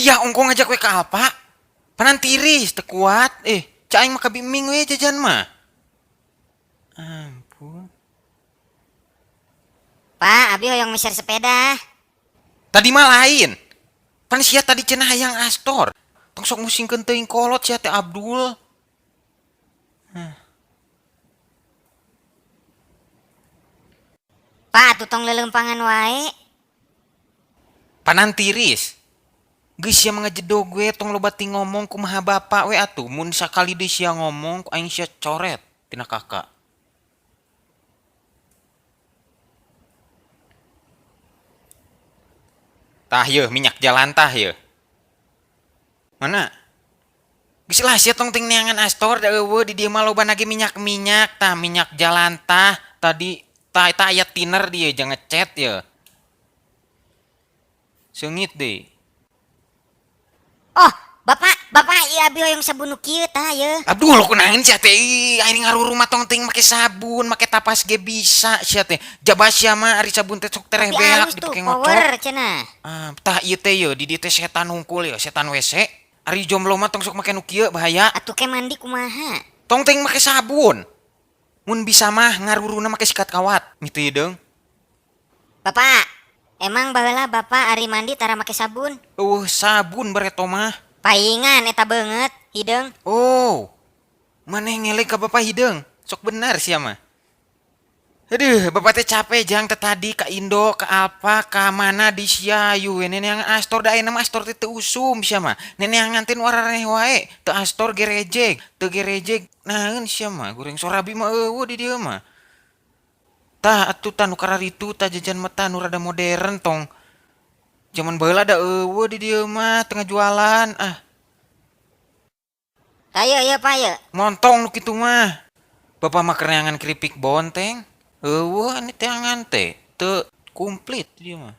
Iya, ongko ngajak we ka Alpa. Panan tiris, teu kuat. Cak aing mah kabiming we jajan mah. Ampun. Pak, abdi hoyong meser sepeda. Tadi mah lain. Pan sia tadi cenah hayang Astor. Tong sok musingkeun teuing kolot sia teh Abdul. Pak, tutong lelempangan wae. Panan tiris. Geus sia mangajedog gue tong loba ti ngomong kumaha bapak we atuh. Mun sakali deui sia ngomong ku aing sia coret tina kakak. Tah yeuh minyak jalan tah yeuh. Mana? Geus lah sia tong ting neangan Astor da eueuh di dieu mah loba nage minyak-minyak tah minyak jalan tah. Tadi tah eta aya thinner dieu jangan ngecet yeuh. Seungit deui. Oh, bapak iya abdi hoyong sabun nu kieu tah ye. Abdul kunaon sia teh aing ngaruh rumah tong ting make sabun make tapas ge bisa sia teh jaba sia mah ari sabun teh sok tereh Tapi beak halus tuh, dipake power ngocok. cenah. Tah ieu teh ye di dieu teh setan hungkul ye setan WC ari jomblo mah tong sok make nu kieu bahaya Atuh ke mandi kumaha? tong ting make sabun mun bisa mah ngaruruna make sikat kawat mitu ye deung. Bapak, emang baheula bapak ari mandi tara make sabun? Sabun bareto mah. Paingan eta beungeut, hideung. Oh maneh ngelek ka bapak hideung sok benar sia mah. Aduh, bapak teh capek jang teh tadi ka Indo, ka Alpa, ka mana di sia ayu nenek yang Astor da ayeuna mah Astor teh teu usum sia mah. Nenek yang ngantin wararaneh wae, teu Astor gerejeg, teu gerejeg. Naeun sia mah, goreng sorabi mah eueuh di dieu mah. Tah atuh tah nu kararitu tah jajan mah tah nu rada modern tong. Zaman baheula da eueuh di dieu mah tengah jualan. Tah ye Pak ye. Montong nu kitu mah. Bapak mah kereangan keripik bonteng. Eueuh anu teh angan teh teu komplit dia mah.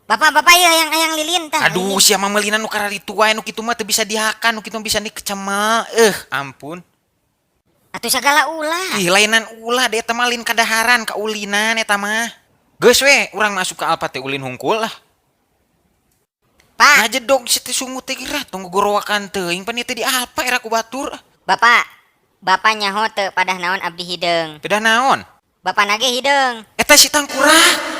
Bapak ye hayang lilin tah. Aduh lilin. sia mah meulina nu kararitu wae nu kitu mah teu bisa dihakan, nu kitu bisa dikecema. Ampun. Atuh sagala ulah. Ih lainan ulah da eta mah lin kadaharan kaulinan eta mah. Geus we urang masuk ke Alpa teh ulin hungkul lah. Pak, Ngajedog si teh sungut teh gerah tong gogorowakan teuing pan ieu teh di Alpa era ku batur. Bapak nyaho teu padah naon abdi hideung. Beda naon? Bapak nage hideung. Eta si tangkurah.